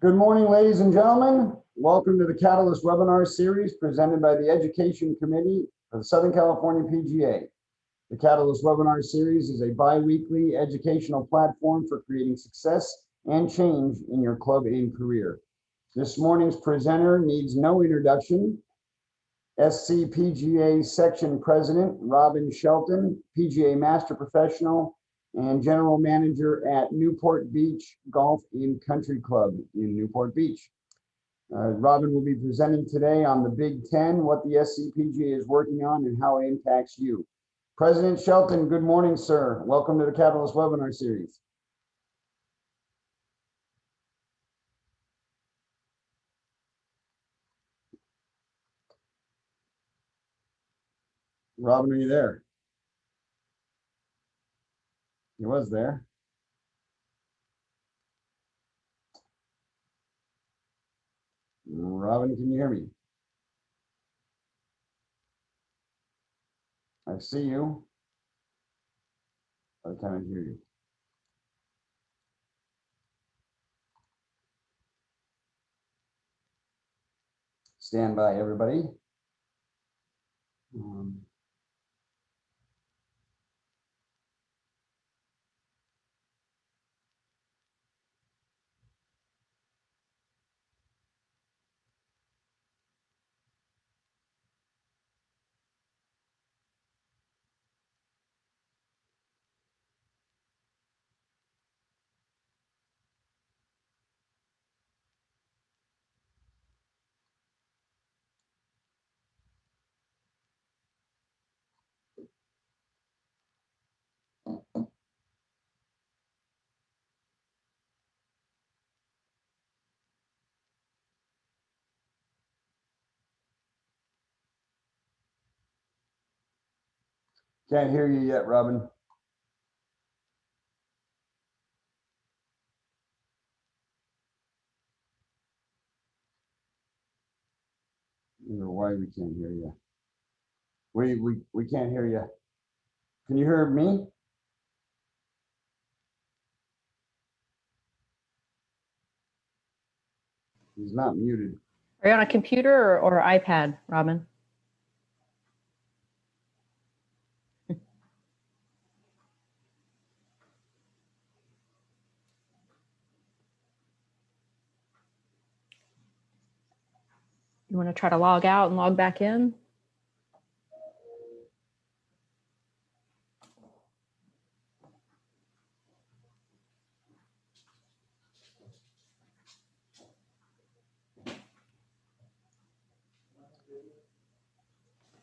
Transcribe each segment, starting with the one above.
Good morning, ladies and gentlemen. Welcome to the Catalyst webinar series presented by the Education Committee of the Southern California PGA. The Catalyst webinar series is a bi-weekly educational platform for creating success and change in your club and career. This morning's presenter needs no introduction. SCPGA Section President Robin Shelton, PGA Master Professional and General Manager at Newport Beach Golf and Country Club in Newport Beach. Robin will be presenting today on the Big Ten, what the SCPGA is working on and how it impacts you. President Shelton, good morning, sir. Welcome to the Catalyst webinar series. Robin, are you there? He was there. Robin, can you hear me? I see you. I can't hear you. Stand by, everybody. Can't hear you yet, Robin. I don't know why we can't hear you. We can't hear you. Can you hear me? He's not muted. Are you on a computer or iPad, Robin? You want to try to log out and log back in?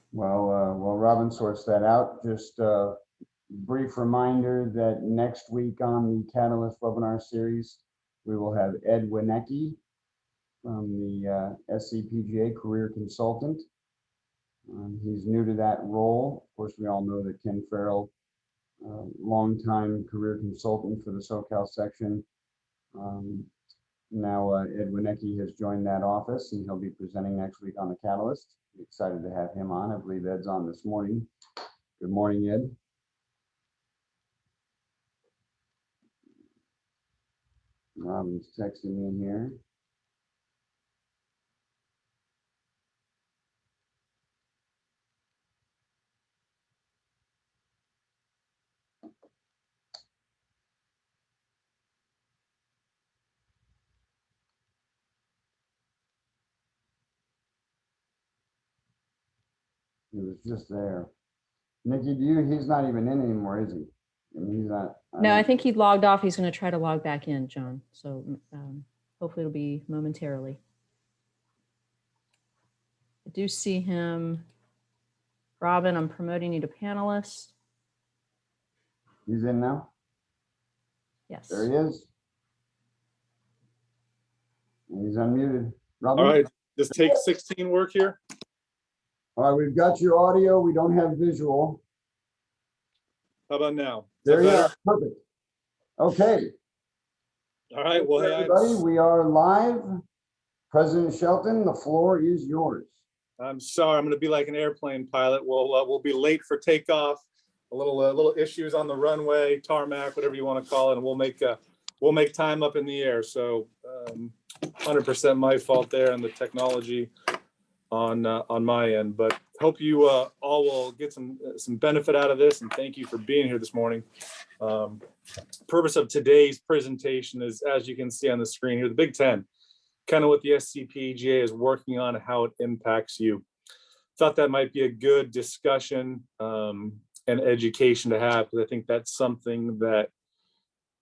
While Robin sorts that out, just a brief reminder that next week on the Catalyst webinar series, we will have Ed Winecki from the SCPGA Career Consultant. He's new to that role. Of course, we all know that Ken Farrell, longtime career consultant for the SoCal section. Now Ed Winecki has joined that office and he'll be presenting next week on the Catalyst. Excited to have him on. I believe Ed's on this morning. Good morning, Ed. Robin's texting me in here. He was just there. Nikki, he's not even in anymore, is he? I mean, he's not. No, I think he logged off. He's going to try to log back in, John. So hopefully it'll be momentarily. I do see him. Robin, I'm promoting you to panelist. He's in now? Yes. There he is. And he's unmuted. Robin? All right, does take 16 work here? All right, we've got your audio. We don't have visual. How about now? There you are. Perfect. Okay. All right, well, hey, everybody, we are live. President Shelton, the floor is yours. I'm sorry, I'm going to be like an airplane pilot. We'll be late for takeoff. A little issues on the runway, tarmac, whatever you want to call it, and we'll make time up in the air. So 100% my fault there and the technology on my end, but hope you all will get some benefit out of this, and thank you for being here this morning. Purpose of today's presentation is, as you can see on the screen here, the Big Ten, kind of what the SCPGA is working on and how it impacts you. Thought that might be a good discussion and education to have, because I think that's something that,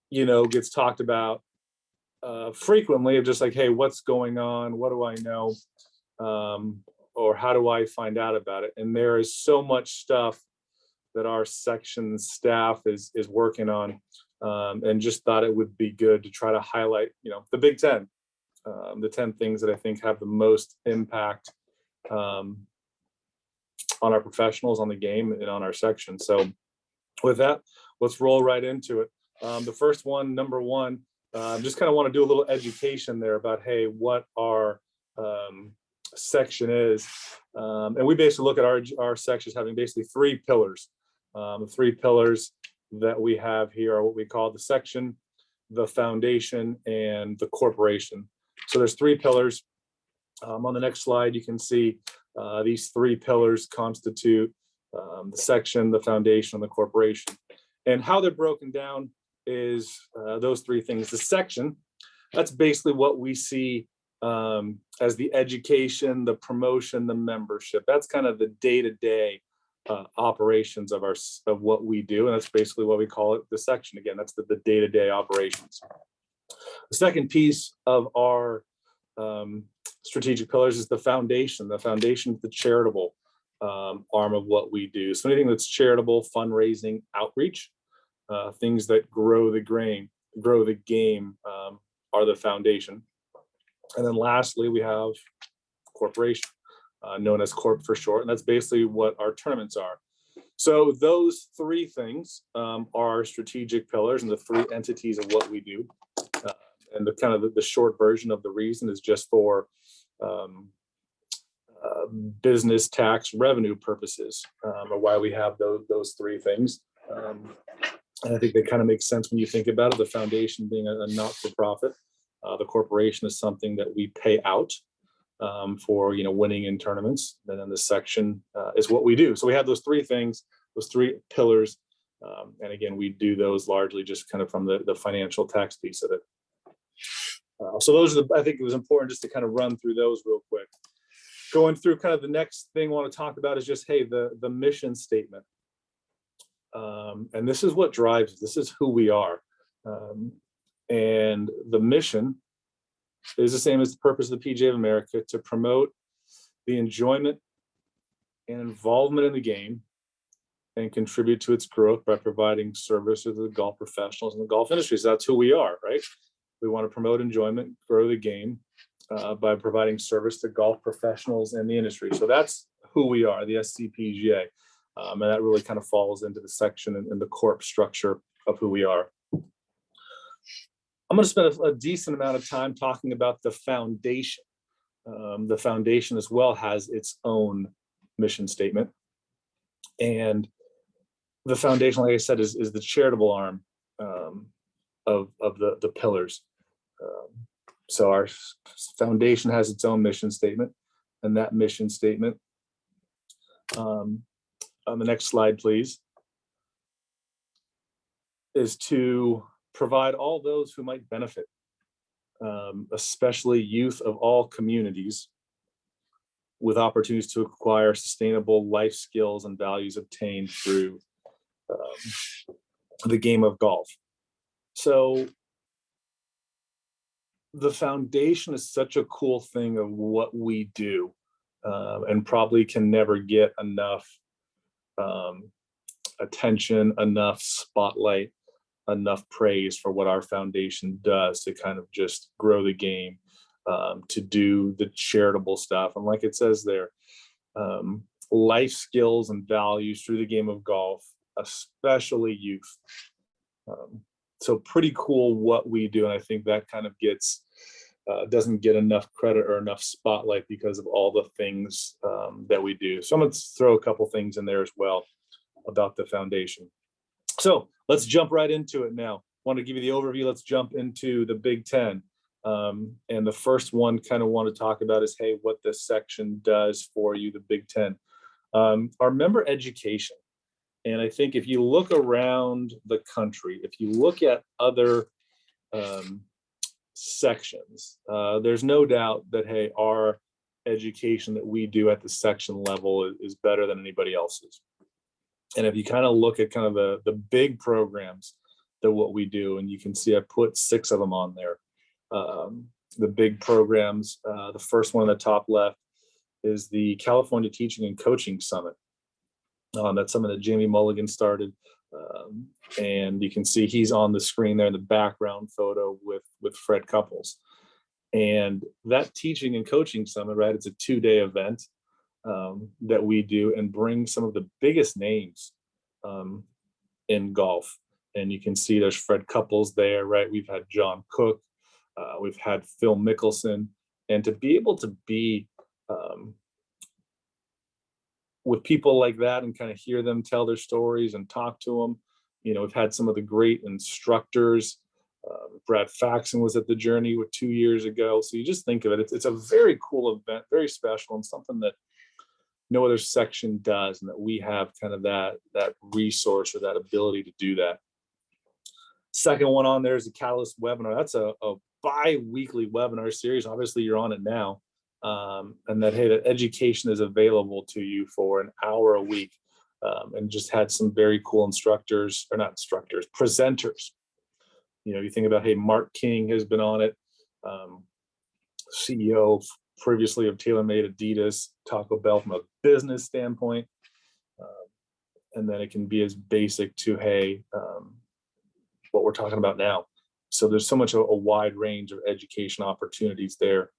you know, gets talked about frequently, of just like, hey, what's going on? What do I know? Or how do I find out about it? And there is so much stuff that our section staff is working on, and just thought it would be good to try to highlight, you know, the Big Ten, the 10 things that I think have the most impact on our professionals, on the game, and on our section. So with that, let's roll right into it. The first one, number one, just kind of want to do a little education there about, hey, what our section is. And we basically look at our sections having basically 3 pillars. The 3 pillars that we have here are what we call the section, the foundation, and the corporation. So there's 3 pillars. On the next slide, you can see these 3 pillars constitute the section, the foundation, and the corporation. And how they're broken down is those 3 things. The section, that's basically what we see as the education, the promotion, the membership. That's kind of the day-to-day operations of what we do, and that's basically what we call it, the section. Again, that's the day-to-day operations. The second piece of our strategic pillars is the foundation. The foundation is the charitable arm of what we do. So anything that's charitable, fundraising, outreach, things that grow the game are the foundation. And then lastly, we have corporation, known as Corp for short, and that's basically what our tournaments are. So those 3 things are strategic pillars and the 3 entities of what we do. And the kind of the short version of the reason is just for business tax revenue purposes, or why we have those 3 things. And I think that kind of makes sense when you think about it. The foundation being a not-for-profit. The corporation is something that we pay out for, you know, winning in tournaments. And then the section is what we do. So we have those 3 things, those 3 pillars. And again, we do those largely just kind of from the financial tax piece of it. So those are I think it was important just to kind of run through those real quick. Going through kind of the next thing I want to talk about is just, hey, the mission statement. And this is what drives, this is who we are. And the mission is the same as the purpose of the PGA of America: to promote the enjoyment and involvement in the game and contribute to its growth by providing service to the golf professionals and the golf industry. So that's who we are, right? We want to promote enjoyment, grow the game by providing service to golf professionals and the industry. So that's who we are, the SCPGA. And that really kind of falls into the section and the corp structure of who we are. I'm going to spend a decent amount of time talking about the foundation. The foundation as well has its own mission statement. And the foundation, like I said, is the charitable arm of the pillars. So our foundation has its own mission statement, and that mission statement, on the next slide, please, is to provide all those who might benefit, especially youth of all communities, with opportunities to acquire sustainable life skills and values obtained through the game of golf. So the foundation is such a cool thing of what we do, and probably can never get enough attention, enough spotlight, enough praise for what our foundation does to kind of just grow the game, to do the charitable stuff. And like it says there, life skills and values through the game of golf, especially youth. So pretty cool what we do. And I think that kind of gets, doesn't get enough credit or enough spotlight because of all the things that we do. So I'm going to throw a couple things in there as well about the foundation. So let's jump right into it now. Want to give you the overview. Let's jump into the Big Ten. And the first one kind of want to talk about is, hey, what this section does for you, the Big Ten. Our member education. And I think if you look around the country, if you look at other sections, there's no doubt that, hey, our education that we do at the section level is better than anybody else's. And if you kind of look at kind of the big programs that what we do, and you can see I put 6 of them on there. The big programs, the first one on the top left is the California Teaching and Coaching Summit. That's something that Jamie Mulligan started. And you can see he's on the screen there in the background photo with Fred Couples. And that Teaching and Coaching Summit, right, it's a 2-day event that we do and bring some of the biggest names in golf. And you can see there's Fred Couples there, right? We've had John Cook, we've had Phil Mickelson, and to be able to be with people like that and kind of hear them tell their stories and talk to them. You know, we've had some of the great instructors. Brad Faxon was at the Journey 2 years ago. So you just think of it, it's a very cool event, very special, and something that no other section does, and that we have kind of that resource or that ability to do that. Second one on there is the Catalyst webinar. That's a bi-weekly webinar series. Obviously, you're on it now. And that, hey, that education is available to you for an hour a week, and just had some very cool instructors, or not instructors, presenters. You know, you think about, hey, Mark King has been on it, CEO previously of TaylorMade, Adidas, Taco Bell from a business standpoint. And then it can be as basic to, hey, what we're talking about now. So there's so much a wide range of education opportunities there.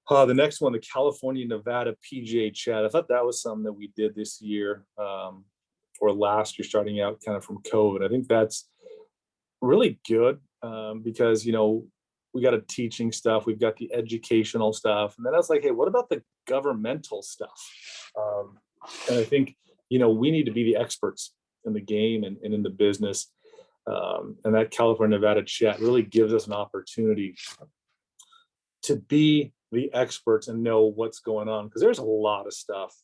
The next one, the California Nevada PGA Chat. I thought that was something that we did this year or last year, starting out kind of from COVID. I think that's really good because, you know, we got the teaching stuff, we've got the educational stuff, and then I was like, hey, what about the governmental stuff? And I think, you know, we need to be the experts in the game and in the business. And that California Nevada Chat really gives us an opportunity to be the experts and know what's going on, because there's a lot of stuff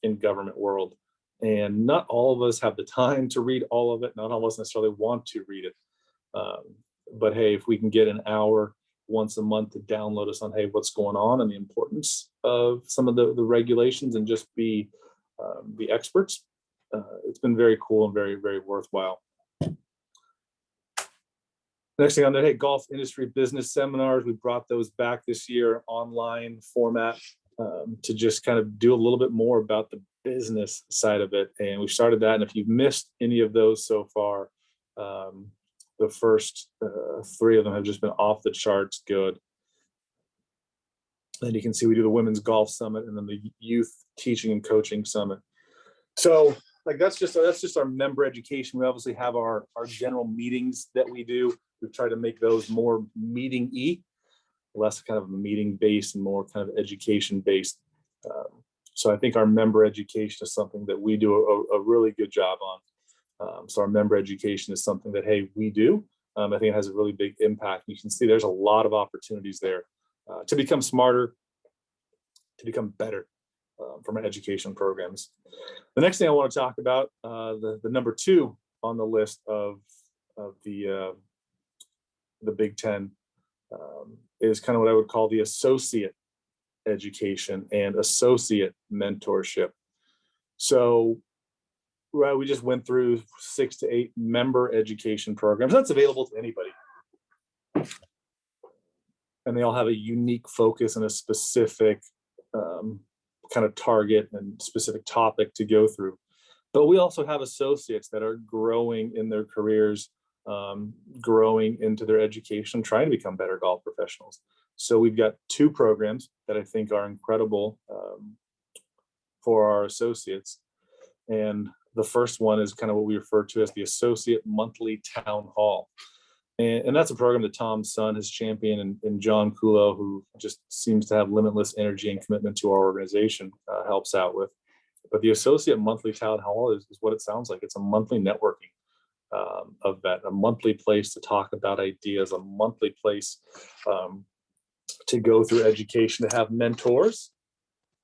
in government world, and not all of us have the time to read all of it. Not all of us necessarily want to read it. But hey, if we can get an hour once a month to download us on, hey, what's going on and the importance of some of the regulations, and just be the experts, it's been very cool and very, very worthwhile. Next thing on there, hey, golf industry business seminars. We brought those back this year, online format, to just kind of do a little bit more about the business side of it. And we started that. And if you've missed any of those so far, the first 3 of them have just been off the charts good. And you can see we do the Women's Golf Summit and then the Youth Teaching and Coaching Summit. So like that's just our member education. We obviously have our general meetings that we do. We've tried to make those more meeting-y, less kind of meeting-based and more kind of education-based. So I think our member education is something that we do a really good job on. So our member education is something that, hey, we do. I think it has a really big impact. You can see there's a lot of opportunities there to become smarter, to become better from our education programs. The next thing I want to talk about, the number 2 on the list of the Big Ten, is kind of what I would call the associate education and associate mentorship. So, right, we just went through 6 to 8 member education programs. That's available to anybody. And they all have a unique focus and a specific kind of target and specific topic to go through. But we also have associates that are growing in their careers, growing into their education, trying to become better golf professionals. So we've got 2 programs that I think are incredible for our associates. And the first one is kind of what we refer to as the Associate Monthly Town Hall. And that's a program that Tom's son has championed, and John Kulo, who just seems to have limitless energy and commitment to our organization, helps out with. But the Associate Monthly Town Hall is what it sounds like. It's a monthly networking. event, a monthly place to talk about ideas, a monthly place to go through education, to have mentors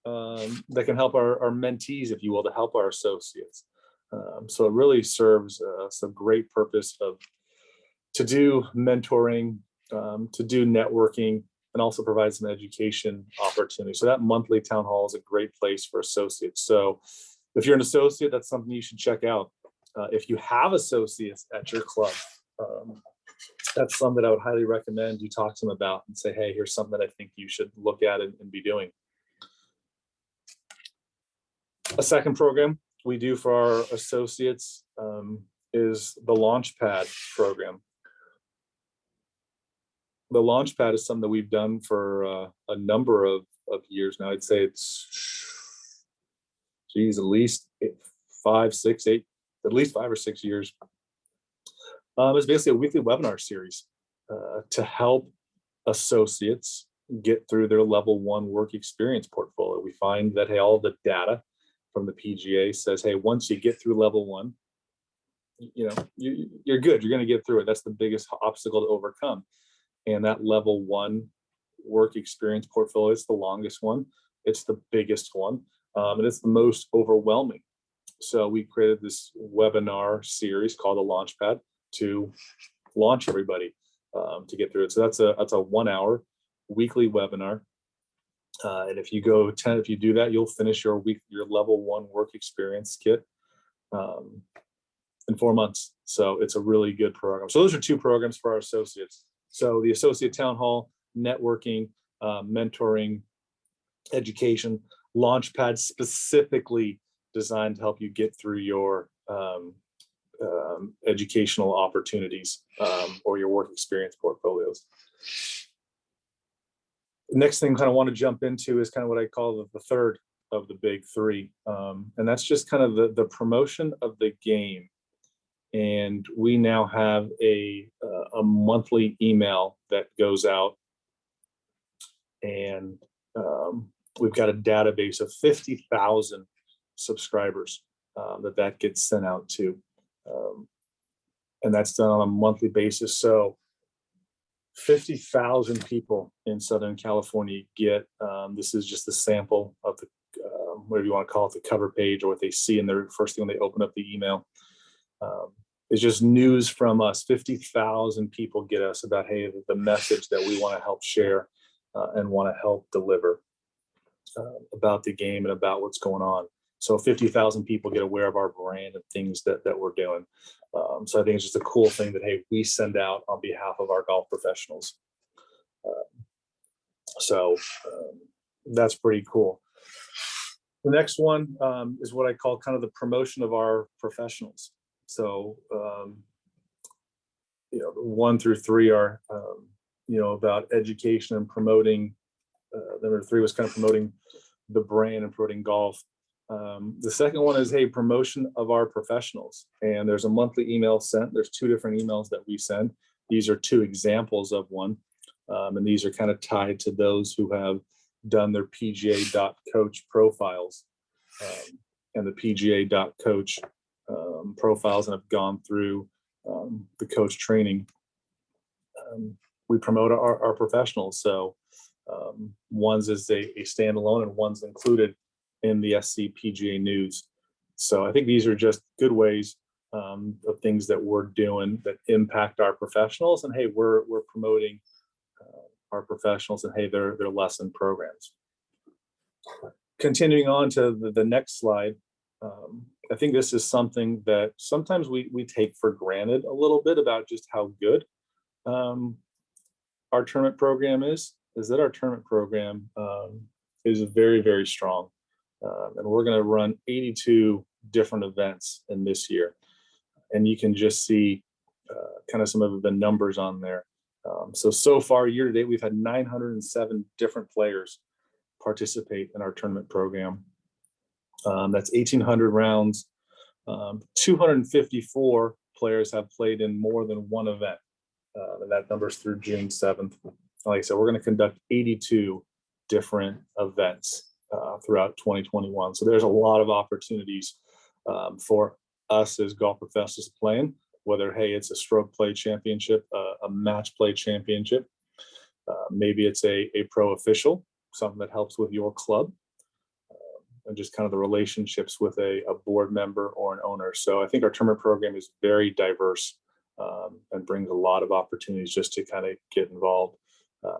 that can help our mentees, if you will, to help our associates. So it really serves some great purpose to do mentoring, to do networking, and also provide some education opportunity. So that monthly town hall is a great place for associates. So if you're an associate, that's something you should check out. If you have associates at your club, that's something that I would highly recommend you talk to them about and say, hey, here's something that I think you should look at and be doing. A second program we do for our associates is the Launchpad program. The Launchpad is something that we've done for a number of years now. I'd say it's, geez, at least 5, 6, 8, at least 5 or 6 years. It's basically a weekly webinar series to help associates get through their level 1 work experience portfolio. We find that, hey, all the data from the PGA says, hey, once you get through level 1, you know, you're good. You're going to get through it. That's the biggest obstacle to overcome. And that level 1 work experience portfolio, it's the longest one. It's the biggest one. And it's the most overwhelming. So we created this webinar series called the Launchpad to launch everybody to get through it. So that's a 1-hour weekly webinar. And if you do that, you'll finish your level 1 work experience kit in 4 months. So it's a really good program. So those are 2 programs for our associates. So the associate town hall, networking, mentoring, education, Launchpad specifically designed to help you get through your educational opportunities or your work experience portfolios. The next thing I kind of want to jump into is kind of what I call the third of the big 3. And that's just kind of the promotion of the game. And we now have a monthly email that goes out, and we've got a database of 50,000 subscribers that gets sent out to. And that's done on a monthly basis. So 50,000 people in Southern California get, this is just a sample of the, whatever you want to call it, the cover page, or what they see in their first thing when they open up the email. It's just news from us. 50,000 people get us about, hey, the message that we want to help share and want to help deliver about the game and about what's going on. So 50,000 people get aware of our brand and things that we're doing. So I think it's just a cool thing that, hey, we send out on behalf of our golf professionals. So that's pretty cool. The next one is what I call kind of the promotion of our professionals. So, 1 through 3 are, about education and promoting. Number 3 was kind of promoting the brand and promoting golf. The second one is, hey, promotion of our professionals. And there's a monthly email sent. There's 2 different emails that we send. These are 2 examples of one. And these are kind of tied to those who have done their PGA.coach profiles and the PGA.coach profiles and have gone through the coach training. We promote our professionals. So one's is a standalone and one's included in the SCPGA news. So I think these are just good ways of things that we're doing that impact our professionals. And hey, we're promoting our professionals, and hey, their lesson programs. Continuing on to the next slide. I think this is something that sometimes we take for granted a little bit about just how good our tournament program is that our tournament program is very, very strong. And we're going to run 82 different events in this year. And you can just see kind of some of the numbers on there. So far, year to date, we've had 907 different players participate in our tournament program. That's 1,800 rounds. 254 players have played in more than one event. And that number's through June 7th. Like I said, we're going to conduct 82 different events throughout 2021. So there's a lot of opportunities for us as golf professionals playing. whether, hey, it's a stroke play championship, a match play championship, maybe it's a pro official, something that helps with your club, and just kind of the relationships with a board member or an owner. So I think our tournament program is very diverse, and brings a lot of opportunities just to kind of get involved.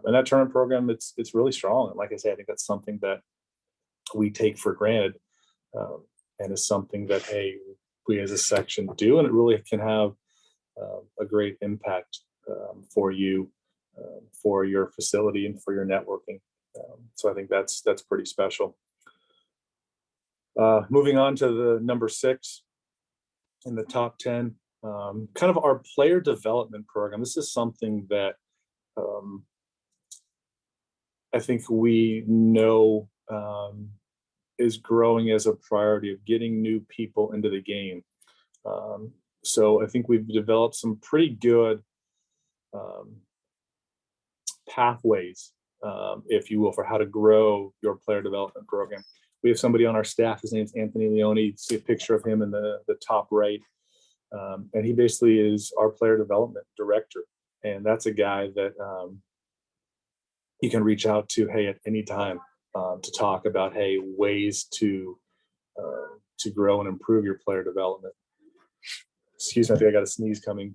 And that tournament program, it's really strong. And like I say, I think that's something that we take for granted, and is something that, hey, we as a section do, and it really can have a great impact for you, for your facility, and for your networking. So I think that's pretty special. Moving on to the number 6 in the top 10, kind of our player development program. This is something that I think we know is growing as a priority of getting new people into the game. So I think we've developed some pretty good pathways, if you will, for how to grow your player development program. We have somebody on our staff, his name's Anthony Leone. You see a picture of him in the top right. And he basically is our player development director. And that's a guy that you can reach out to, hey, at any time, to talk about, hey, ways to grow and improve your player development. Excuse me, I think I got a sneeze coming.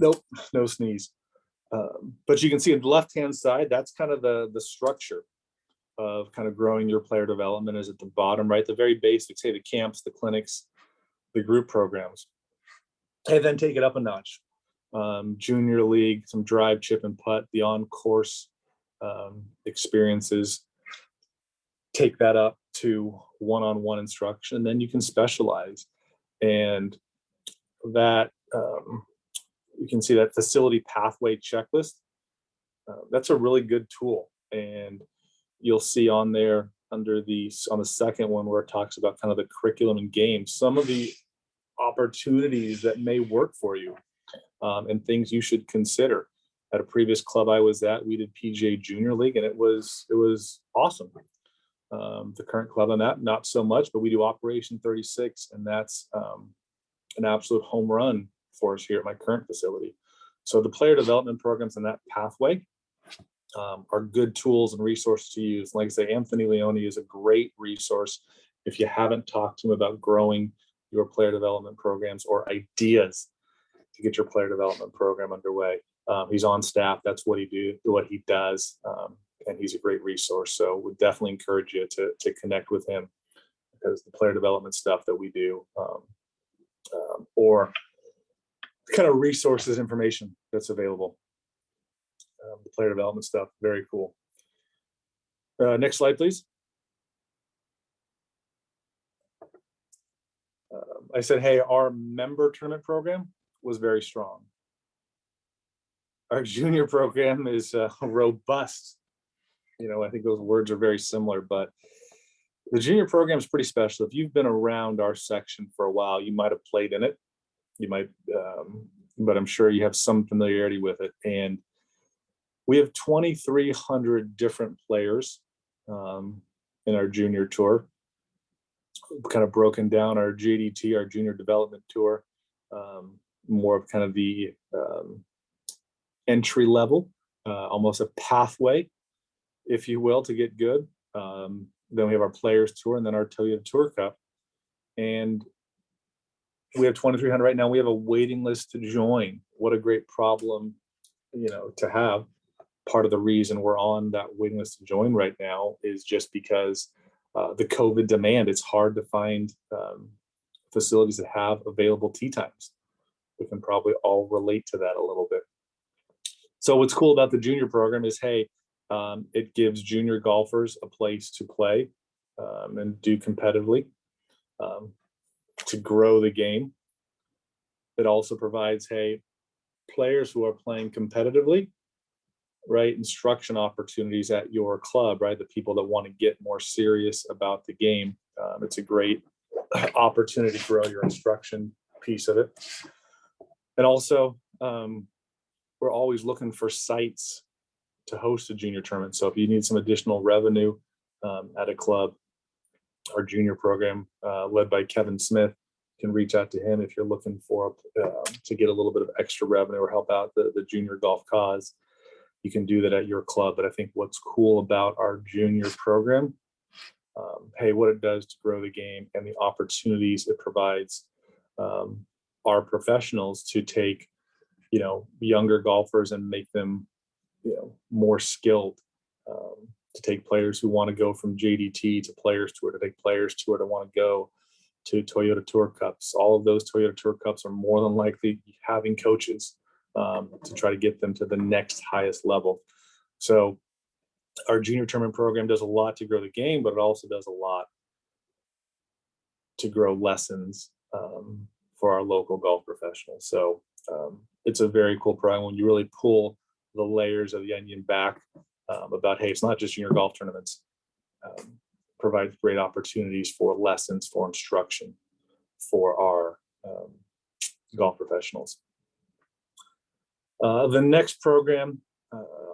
Nope, no sneeze. But you can see on the left-hand side, that's kind of the structure of kind of growing your player development is at the bottom, right? The very basics, hey, the camps, the clinics, the group programs. And then take it up a notch. Junior league, some drive, chip, and putt, the on-course experiences. Take that up to one-on-one instruction, and then you can specialize. And that, you can see that facility pathway checklist. That's a really good tool. And you'll see on there on the second one where it talks about kind of the curriculum and games, some of the opportunities that may work for you, and things you should consider. At a previous club I was at, we did PGA Junior League, and it was awesome. The current club I'm at, not so much, but we do Operation 36, and that's an absolute home run for us here at my current facility. So the player development programs in that pathway are good tools and resources to use. Like I say, Anthony Leone is a great resource if you haven't talked to him about growing your player development programs or ideas to get your player development program underway. He's on staff. That's what he does. And he's a great resource. So would definitely encourage you to connect with him, because the player development stuff that we do, or kind of resources, information that's available. The player development stuff, very cool. Next slide, please. I said, hey, our member tournament program was very strong. Our junior program is robust. You know, I think those words are very similar, but the junior program is pretty special. If you've been around our section for a while, you might have played in it. You might, but I'm sure you have some familiarity with it. And we have 2,300 different players in our junior tour. Kind of broken down our JDT, our junior development tour, more of kind of the entry level, almost a pathway, if you will, to get good. Then we have our players tour, and then our Toyota Tour Cup. And we have 2,300 right now. We have a waiting list to join. What a great problem, you know, to have. Part of the reason we're on that waiting list to join right now is just because the COVID demand. It's hard to find facilities that have available tee times. We can probably all relate to that a little bit. So what's cool about the junior program is, hey, it gives junior golfers a place to play and do competitively, to grow the game. It also provides, hey, players who are playing competitively, right, instruction opportunities at your club, right, the people that want to get more serious about the game. It's a great opportunity to grow your instruction piece of it. And also, we're always looking for sites to host a junior tournament. So if you need some additional revenue at a club, our junior program, led by Kevin Smith, can reach out to him if you're looking for to get a little bit of extra revenue or help out the junior golf cause. You can do that at your club. But I think what's cool about our junior program, hey, what it does to grow the game and the opportunities it provides our professionals to take, younger golfers and make them, more skilled. To take players who want to go from JDT to Players Tour, to take Players Tour to want to go to Toyota Tour Cups. All of those Toyota Tour Cups are more than likely having coaches to try to get them to the next highest level. So our junior tournament program does a lot to grow the game, but it also does a lot to grow lessons for our local golf professionals. So it's a very cool program when you really pull the layers of the onion back about, hey, it's not just junior golf tournaments. Provides great opportunities for lessons, for instruction for our golf professionals. The next program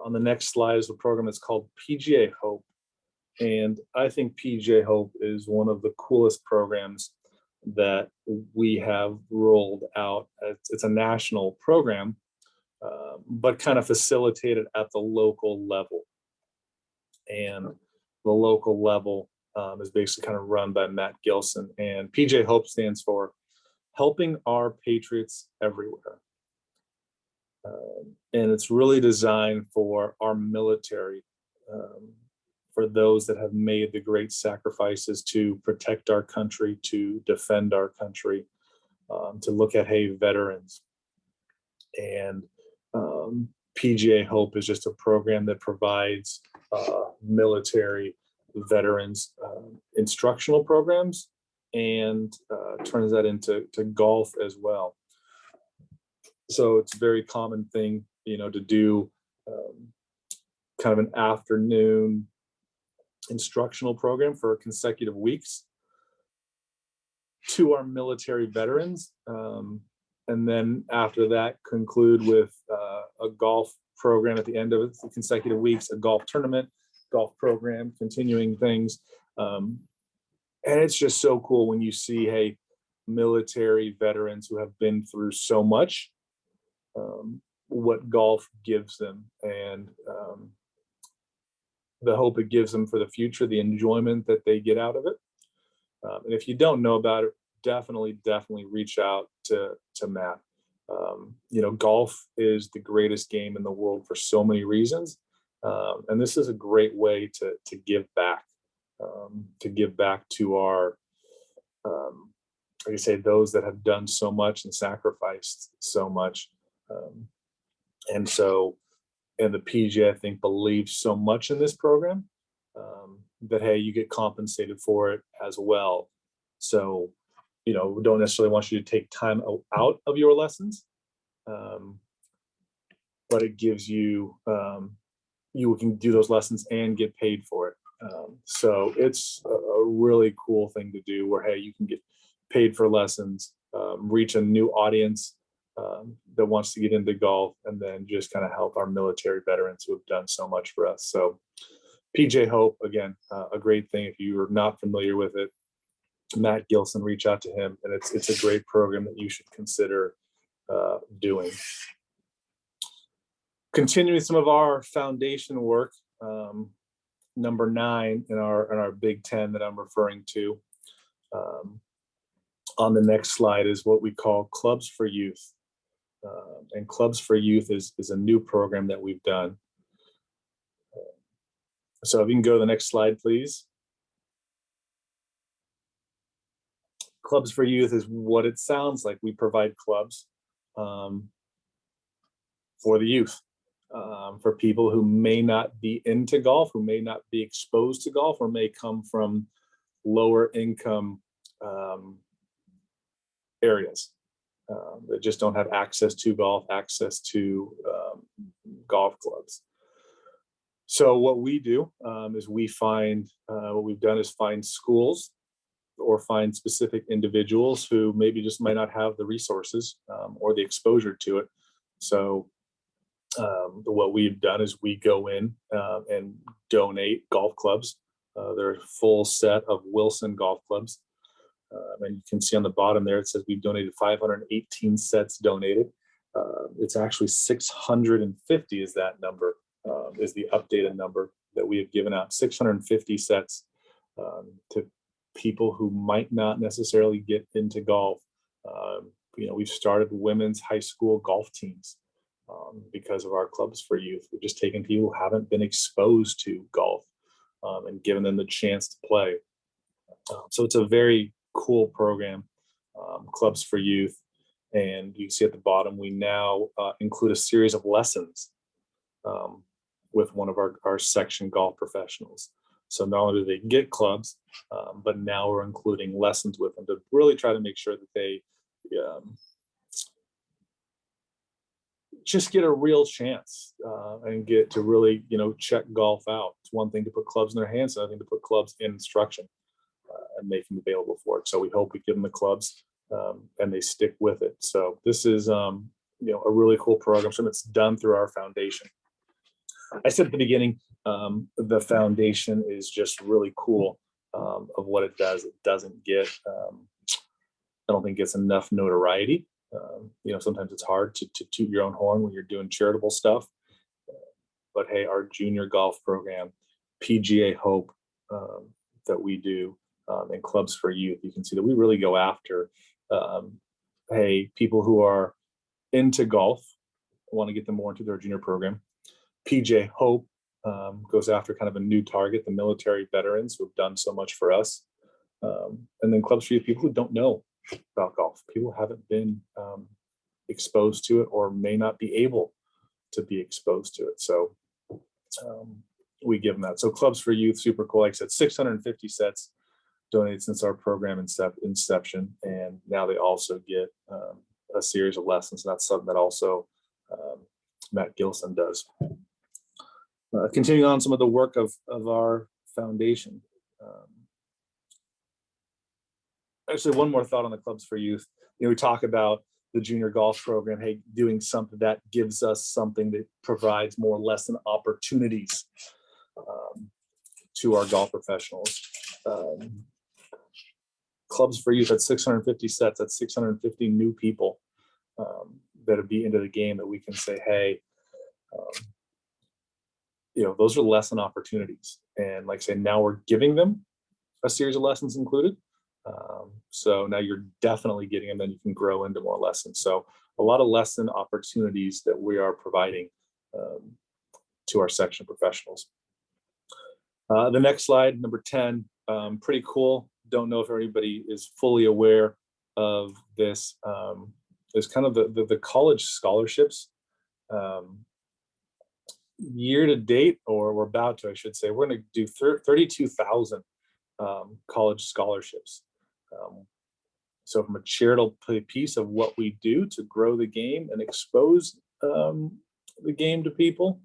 on the next slide is a program that's called PGA Hope. And I think PGA Hope is one of the coolest programs that we have rolled out. It's a national program, but kind of facilitated at the local level. And the local level is basically kind of run by Matt Gilson. And PGA Hope stands for Helping Our Patriots Everywhere. And it's really designed for our military, for those that have made the great sacrifices to protect our country, to defend our country, to look at, hey, veterans. And PGA Hope is just a program that provides military veterans instructional programs and turns that into golf as well. So it's a very common thing, to do kind of an afternoon instructional program for consecutive weeks to our military veterans. And then after that, conclude with a golf program at the end of the consecutive weeks, a golf tournament, golf program, continuing things. And it's just so cool when you see, hey, military veterans who have been through so much, what golf gives them, and the hope it gives them for the future, the enjoyment that they get out of it. And if you don't know about it, definitely reach out to Matt. Golf is the greatest game in the world for so many reasons. And this is a great way to give back, to our, like I say, those that have done so much and sacrificed so much. And the PGA, I think, believes so much in this program that, hey, you get compensated for it as well. So, we don't necessarily want you to take time out of your lessons, but it gives you, you can do those lessons and get paid for it. So it's a really cool thing to do where, hey, you can get paid for lessons, reach a new audience that wants to get into golf, and then just kind of help our military veterans who have done so much for us. So PGA Hope, again, a great thing. If you are not familiar with it, Matt Gilson, reach out to him, and it's a great program that you should consider doing. Continuing some of our foundation work, number 9 in our Big 10 that I'm referring to on the next slide is what we call Clubs for Youth. And Clubs for Youth is a new program that we've done. So if you can go to the next slide, please. Clubs for Youth is what it sounds like. We provide clubs for the youth, for people who may not be into golf, who may not be exposed to golf, or may come from lower income areas that just don't have access to golf, access to golf clubs. So what we do is we find, what we've done is find schools or find specific individuals who maybe just might not have the resources or the exposure to it. So what we've done is we go in and donate golf clubs. They're a full set of Wilson golf clubs. And you can see on the bottom there, it says we've donated 518 sets donated. It's actually 650 is that number, is the updated number that we have given out. 650 sets to people who might not necessarily get into golf. We've started women's high school golf teams because of our Clubs for Youth. We've just taken people who haven't been exposed to golf and given them the chance to play. So it's a very cool program, Clubs for Youth. And you can see at the bottom, we now include a series of lessons with one of our section golf professionals. So not only do they get clubs, but now we're including lessons with them to really try to make sure that they just get a real chance and get to really, check golf out. It's one thing to put clubs in their hands, another thing to put clubs in instruction and make them available for it. So we hope we give them the clubs and they stick with it. So this is, a really cool program. So it's done through our foundation. I said at the beginning, the foundation is just really cool of what it does. It doesn't get, I don't think it gets enough notoriety. Sometimes it's hard to toot your own horn when you're doing charitable stuff. But hey, our junior golf program, PGA Hope, that we do, and Clubs for Youth, you can see that we really go after, people who are into golf, want to get them more into their junior program. PGA Hope goes after kind of a new target, the military veterans who have done so much for us. And then Clubs for Youth, people who don't know about golf, people who haven't been exposed to it or may not be able to be exposed to it. So we give them that. So Clubs for Youth, super cool. Like I said, 650 sets donated since our program inception. And now they also get a series of lessons. And that's something that also Matt Gilson does. Continuing on some of the work of our foundation. Actually, one more thought on the Clubs for Youth. We talk about the junior golf program, hey, doing something that gives us something that provides more lesson opportunities to our golf professionals. Clubs for Youth, that's 650 sets, that's 650 new people that'll be into the game that we can say, hey, those are lesson opportunities. And like I say, now we're giving them a series of lessons included. So now you're definitely getting them, then you can grow into more lessons. So a lot of lesson opportunities that we are providing to our section professionals. The next slide, number 10, pretty cool. Don't know if everybody is fully aware of this. Is kind of the college scholarships. Year to date, or we're about to, I should say, we're going to do 32,000 college scholarships. So from a charitable piece of what we do to grow the game and expose the game to people,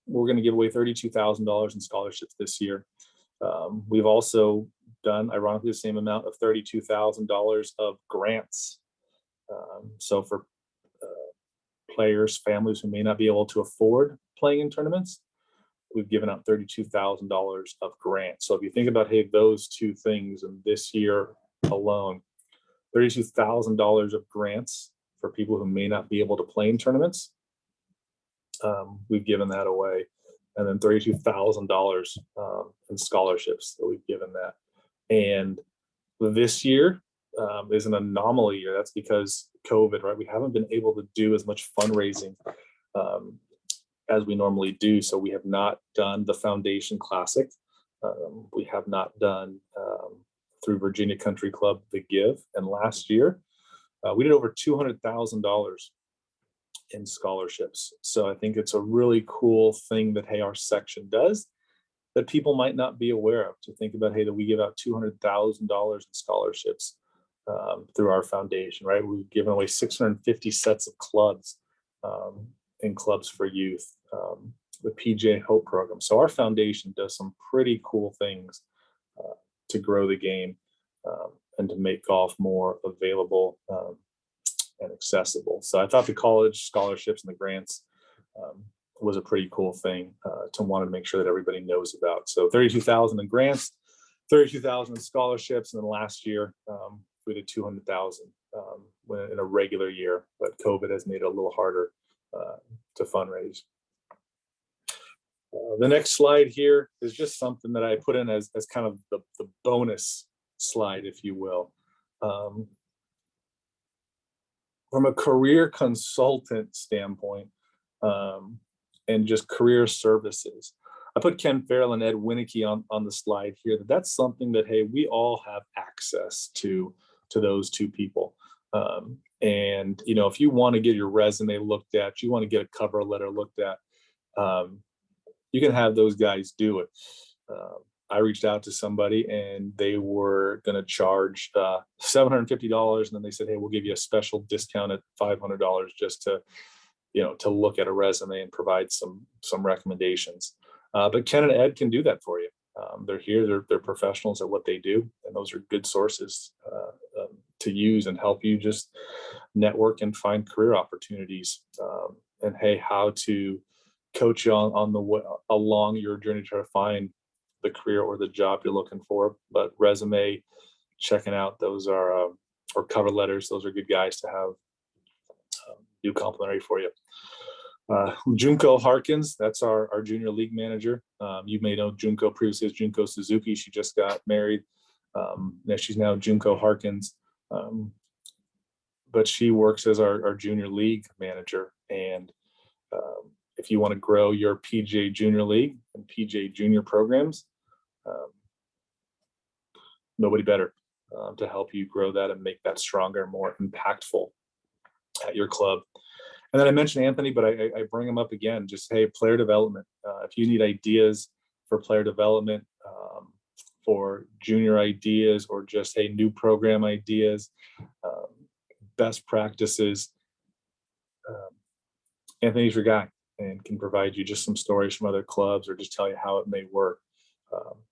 we're going to give away $32,000 in scholarships this year. We've also done, ironically, the same amount of $32,000 of grants. So for players, families who may not be able to afford playing in tournaments, we've given out $32,000 of grants. So if you think about, hey, those two things in this year alone, $32,000 of grants for people who may not be able to play in tournaments, we've given that away. And then $32,000 in scholarships that we've given that. And this year is an anomaly year. That's because COVID, right? We haven't been able to do as much fundraising as we normally do. So we have not done the Foundation Classic. We have not done through Virginia Country Club, The Give. And last year, we did over $200,000 in scholarships. So I think it's a really cool thing that, hey, our section does that people might not be aware of, to think about, hey, that we give out $200,000 in scholarships through our foundation, right? We've given away 650 sets of clubs in Clubs for Youth, the PGA Hope program. So our foundation does some pretty cool things to grow the game and to make golf more available and accessible. So I thought the college scholarships and the grants was a pretty cool thing to want to make sure that everybody knows about. So 32,000 in grants, 32,000 in scholarships, and then last year we did 200,000 in a regular year, but COVID has made it a little harder to fundraise. The next slide here is just something that I put in as kind of the bonus slide, if you will. From a career consultant standpoint, and just career services, I put Ken Farrell and Ed Winnicky on the slide here. That's something that, hey, we all have access to those two people. And, you know, if you want to get your resume looked at, you want to get a cover letter looked at, you can have those guys do it. I reached out to somebody and they were going to charge $750. And then they said, hey, we'll give you a special discount at $500 just to, you know, to look at a resume and provide some recommendations. But Ken and Ed can do that for you. They're here, they're professionals at what they do. And those are good sources to use and help you just network and find career opportunities. And hey, how to coach you on the along your journey to try to find the career or the job you're looking for. But resume, checking out those are or cover letters, those are good guys to have do complimentary for you. Junko Harkins, that's our junior league manager. You may know Junko previously as Junko Suzuki. She just got married. She's now Junko Harkins. But she works as our junior league manager. And if you want to grow your PGA Junior League and PGA Junior programs, nobody better to help you grow that and make that stronger, more impactful at your club. And then I mentioned Anthony, but I bring him up again. Just, hey, player development. If you need ideas for player development, for junior ideas, or just, hey, new program ideas, best practices, Anthony's your guy and can provide you just some stories from other clubs or just tell you how it may work.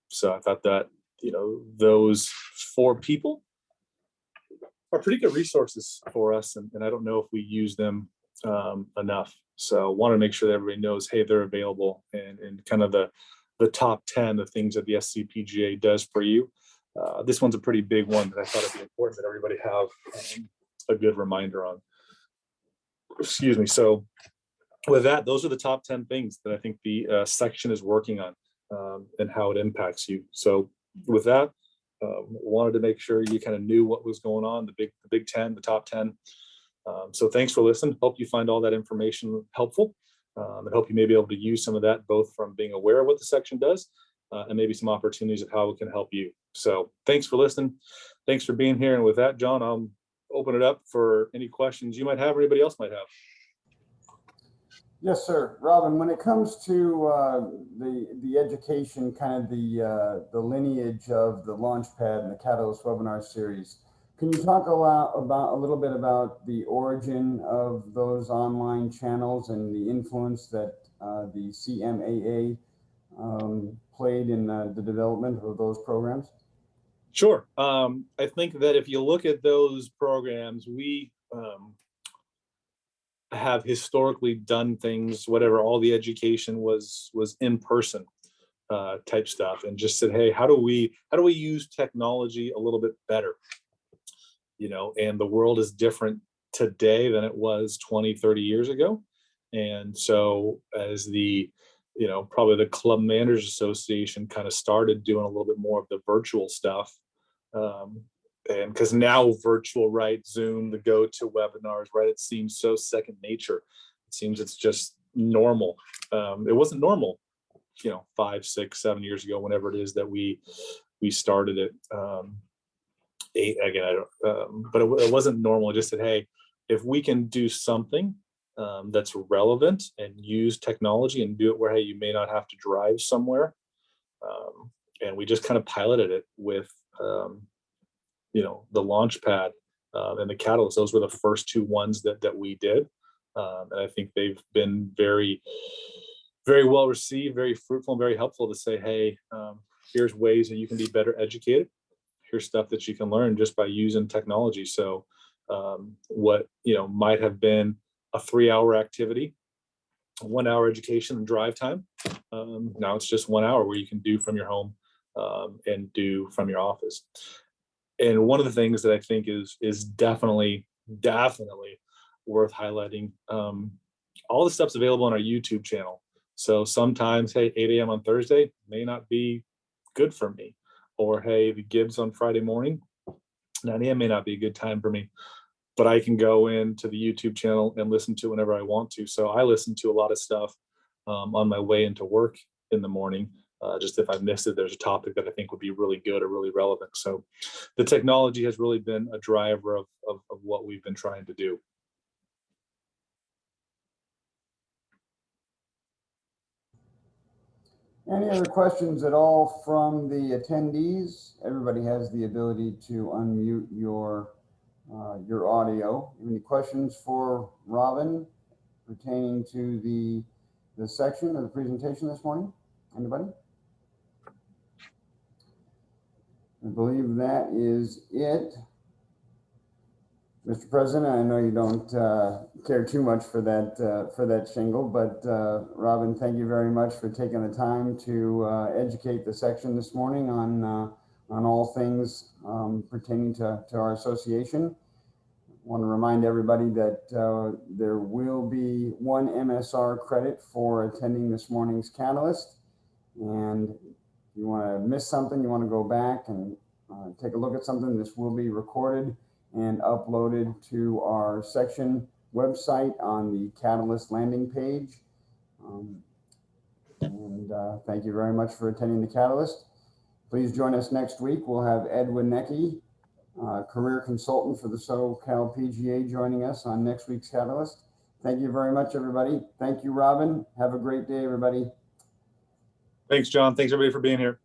So I thought that, you know, those four people are pretty good resources for us. And I don't know if we use them enough. So want to make sure that everybody knows, hey, they're available, and kind of the top 10, the things that the SCPGA does for you. This one's a pretty big one that I thought it'd be important that everybody have a good reminder on. Excuse me. So with that, those are the top 10 things that I think the section is working on and how it impacts you. So with that, wanted to make sure you kind of knew what was going on, the big 10, the top 10. So thanks for listening. Hope you find all that information helpful, and hope you may be able to use some of that, both from being aware of what the section does and maybe some opportunities of how it can help you. So thanks for listening. Thanks for being here. And with that, John, I'll open it up for any questions you might have or anybody else might have. Yes, sir. Robin, when it comes to the education, kind of the lineage of the Launchpad and the Catalyst webinar series, can you talk a little bit about the origin of those online channels and the influence that the CMAA played in the development of those programs? Sure. I think that if you look at those programs, we have historically done things, whatever, all the education was in person type stuff, and just said, hey, how do we use technology a little bit better? You know, and the world is different today than it was 20, 30 years ago. And so as the, you know, probably the Club Managers Association kind of started doing a little bit more of the virtual stuff. And because now virtual, right, Zoom, the go-to webinars, right, it seems so second nature. It seems it's just normal. It wasn't normal, you know, 5, 6, 7 years ago, whenever it is that we started it. 8 again, I don't, but it wasn't normal. I just said, hey, if we can do something that's relevant and use technology and do it where, hey, you may not have to drive somewhere. And we just kind of piloted it with, you know, the Launchpad and the Catalyst. Those were the first 2 ones that we did. And I think they've been very, very well received, very fruitful, and very helpful to say, hey, here's ways that you can be better educated. Here's stuff that you can learn just by using technology. So what, you know, might have been a 3-hour activity, 1 hour education and drive time, now it's just 1 hour where you can do from your home and do from your office. And one of the things that I think is definitely worth highlighting, all the stuff's available on our YouTube channel. So sometimes, hey, 8 a.m. on Thursday may not be good for me, or hey, the Gibbs on Friday morning, 9 a.m. may not be a good time for me, but I can go into the YouTube channel and listen to whenever I want to. So I listen to a lot of stuff on my way into work in the morning. Just if I missed it, there's a topic that I think would be really good or really relevant. So the technology has really been a driver of what we've been trying to do. Any other questions at all from the attendees? Everybody has the ability to unmute your audio. Any questions for Robin pertaining to the section of the presentation this morning? Anybody? I believe that is it. Mr. President, I know you don't care too much for that shingle, but Robin, thank you very much for taking the time to educate the section this morning on all things pertaining to our association. I want to remind everybody that there will be 1 MSR credit for attending this morning's Catalyst. And if you want to miss something, you want to go back and take a look at something, this will be recorded and uploaded to our section website on the Catalyst landing page. Thank you very much for attending the Catalyst. Please join us next week. We'll have Ed Winnecki, career consultant for the SoCal PGA, joining us on next week's Catalyst. Thank you very much, everybody. Thank you, Robin. Have a great day, everybody. Thanks, John. Thanks, everybody, for being here.